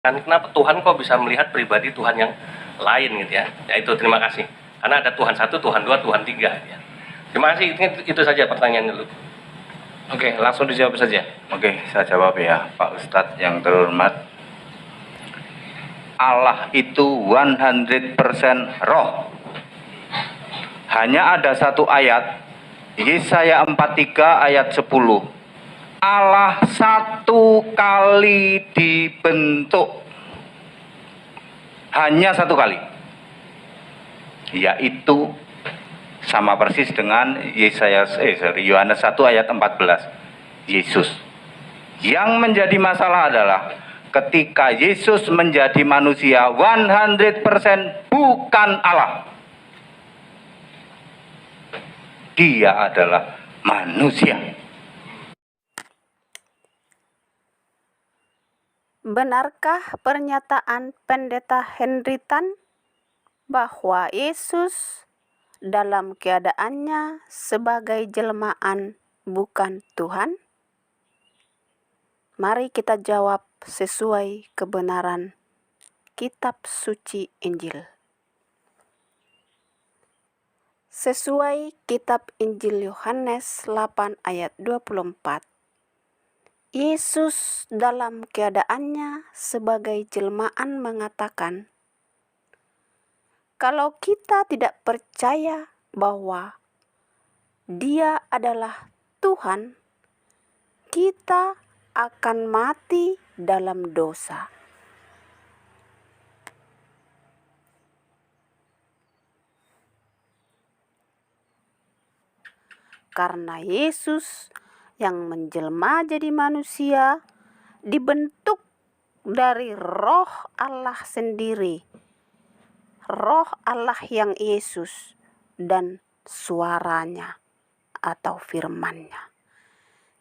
Kenapa Tuhan kok bisa melihat pribadi Tuhan yang lain gitu ya? Ya itu, terima kasih. Karena ada Tuhan satu, Tuhan dua, Tuhan tiga. Ya. Terima kasih. Itu saja pertanyaan dulu. Oke, langsung dijawab saja. Oke, saya jawab ya, Pak Ustadz yang terhormat. Allah itu 100% roh. Hanya ada satu ayat, Yesaya 43 ayat 10. Allah satu kali dibentuk. Hanya satu kali. Yaitu sama persis dengan Yohanes 1 ayat 14. Yesus. Yang menjadi masalah adalah ketika Yesus menjadi manusia 100% bukan Allah. Dia adalah manusia. Benarkah pernyataan Pendeta Henry Tan bahwa Yesus dalam keadaannya sebagai jelmaan bukan Tuhan? Mari kita jawab sesuai kebenaran Kitab Suci Injil. Sesuai Kitab Injil Yohanes 8 ayat 24, Yesus dalam keadaannya sebagai jelmaan mengatakan, kalau kita tidak percaya bahwa Dia adalah Tuhan, kita akan mati dalam dosa. Karena Yesus yang menjelma jadi manusia dibentuk dari roh Allah sendiri, roh Allah yang Yesus dan suaranya atau firman-Nya.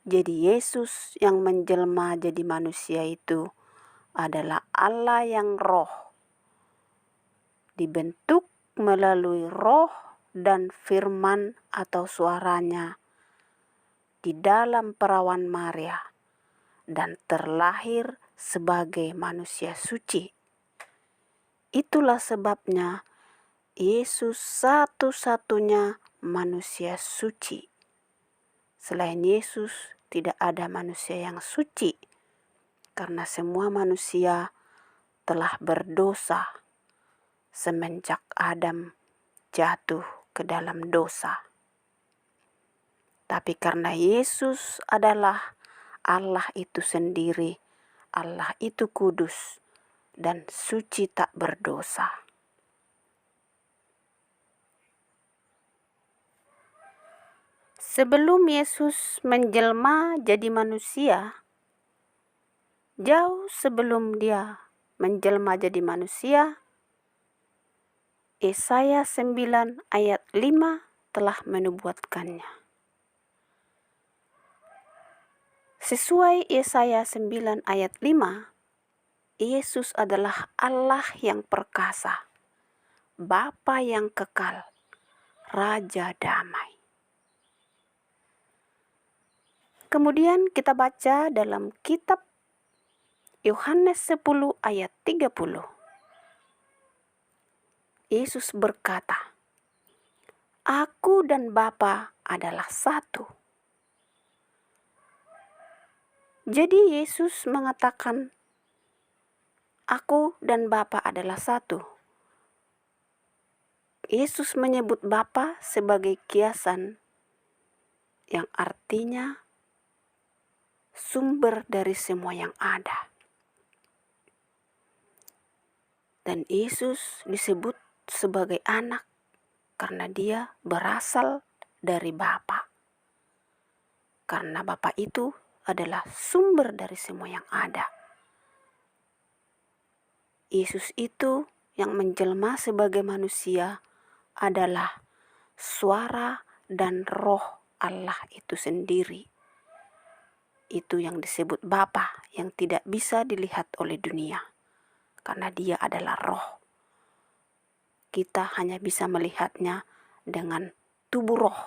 Jadi Yesus yang menjelma jadi manusia itu adalah Allah yang roh, dibentuk melalui roh dan firman atau suaranya di dalam perawan Maria dan terlahir sebagai manusia suci. Itulah sebabnya Yesus satu-satunya manusia suci. Selain Yesus tidak ada manusia yang suci, karena semua manusia telah berdosa semenjak Adam jatuh ke dalam dosa. Tapi karena Yesus adalah Allah itu sendiri, Allah itu kudus dan suci tak berdosa. Sebelum Yesus menjelma jadi manusia, jauh sebelum Dia menjelma jadi manusia, Yesaya 9 ayat 5 telah menubuatkannya. Sesuai Yesaya 9 ayat 5, Yesus adalah Allah yang perkasa, Bapa yang kekal, Raja damai. Kemudian kita baca dalam kitab Yohanes 10 ayat 30. Yesus berkata, Aku dan Bapa adalah satu. Jadi Yesus mengatakan, Aku dan Bapa adalah satu. Yesus menyebut Bapa sebagai kiasan yang artinya sumber dari semua yang ada. Dan Yesus disebut sebagai anak karena Dia berasal dari Bapa. Karena Bapa itu adalah sumber dari semua yang ada. Yesus itu yang menjelma sebagai manusia adalah suara dan roh Allah itu sendiri. Itu yang disebut Bapa yang tidak bisa dilihat oleh dunia. Karena Dia adalah roh. Kita hanya bisa melihatnya dengan tubuh roh.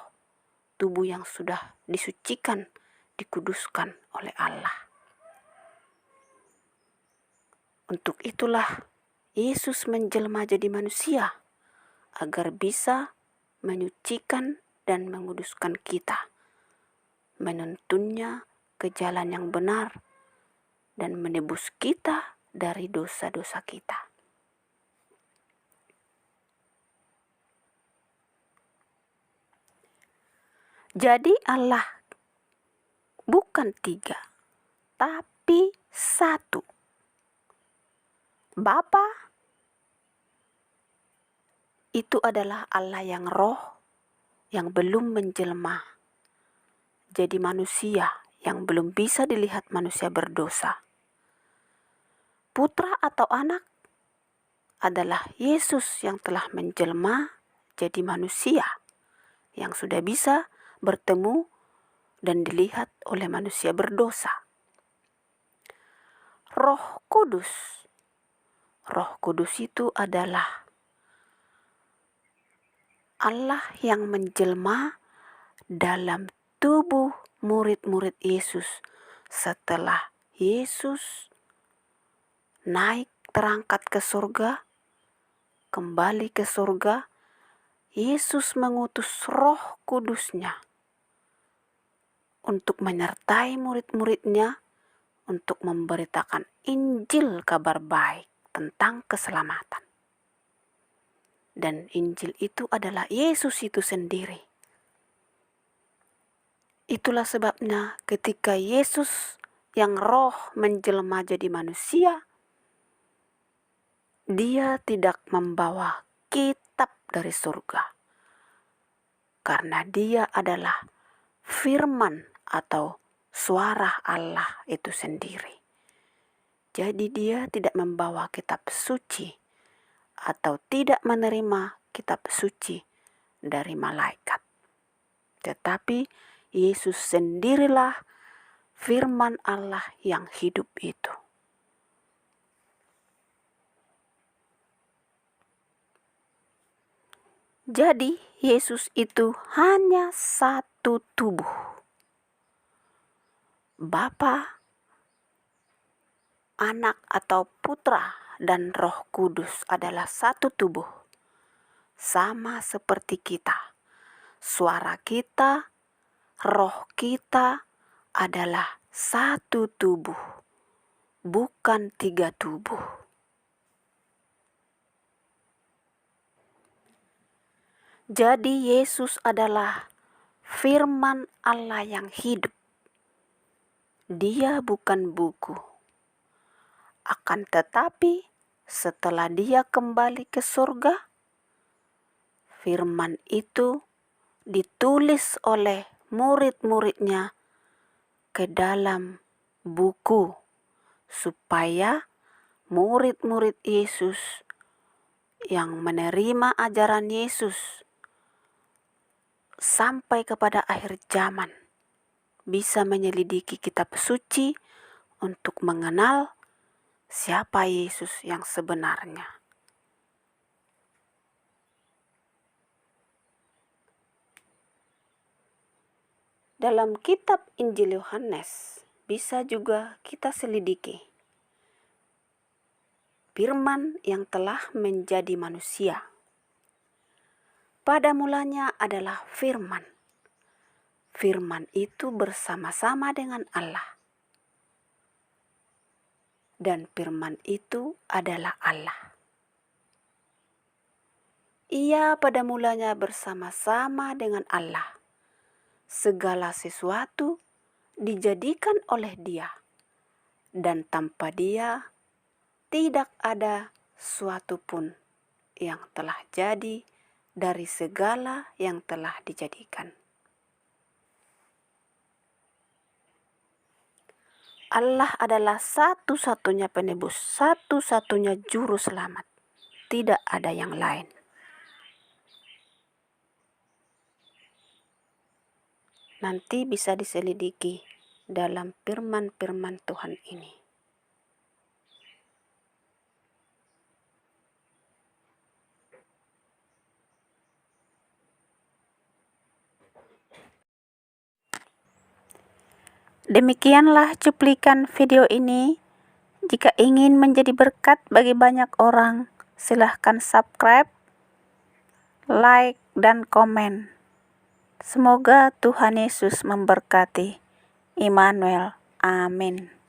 Tubuh yang sudah disucikan, dikuduskan oleh Allah. Untuk itulah Yesus menjelma jadi manusia agar bisa menyucikan dan menguduskan kita, menuntunnya ke jalan yang benar, dan menebus kita dari dosa-dosa kita. Jadi Allah bukan 3, tapi 1. Bapa itu adalah Allah yang roh, yang belum menjelma jadi manusia, yang belum bisa dilihat manusia berdosa. Putra atau anak adalah Yesus yang telah menjelma jadi manusia, yang sudah bisa bertemu dan dilihat oleh manusia berdosa. Roh Kudus itu adalah Allah yang menjelma dalam tubuh murid-murid Yesus setelah Yesus naik terangkat ke surga, kembali ke surga. Yesus mengutus Roh Kudusnya untuk menyertai murid-muridnya untuk memberitakan Injil kabar baik tentang keselamatan. Dan Injil itu adalah Yesus itu sendiri. Itulah sebabnya ketika Yesus yang roh menjelma jadi manusia, dia tidak membawa kitab dari surga. Karena dia adalah firman atau suara Allah itu sendiri. Jadi dia tidak membawa kitab suci atau tidak menerima kitab suci dari malaikat. Tetapi Yesus sendirilah firman Allah yang hidup itu. Jadi Yesus itu hanya satu tubuh. Bapa, Anak atau Putra dan Roh Kudus adalah satu tubuh. Sama seperti kita. Suara kita, roh kita adalah satu tubuh, bukan 3 tubuh. Jadi Yesus adalah firman Allah yang hidup. Dia bukan buku. Akan tetapi setelah dia kembali ke surga, firman itu ditulis oleh murid-muridnya ke dalam buku supaya murid-murid Yesus yang menerima ajaran Yesus sampai kepada akhir zaman bisa menyelidiki kitab suci untuk mengenal siapa Yesus yang sebenarnya. Dalam kitab Injil Yohanes bisa juga kita selidiki firman yang telah menjadi manusia. Pada mulanya adalah firman. Firman itu bersama-sama dengan Allah. Dan firman itu adalah Allah. Ia pada mulanya bersama-sama dengan Allah. Segala sesuatu dijadikan oleh Dia. Dan tanpa Dia tidak ada suatu pun yang telah jadi dari segala yang telah dijadikan. Allah adalah satu-satunya penebus, satu-satunya juru selamat. Tidak ada yang lain. Nanti bisa diselidiki dalam firman-firman Tuhan ini. Demikianlah cuplikan video ini. Jika ingin menjadi berkat bagi banyak orang, silahkan subscribe, like, dan komen. Semoga Tuhan Yesus memberkati. Immanuel. Amin.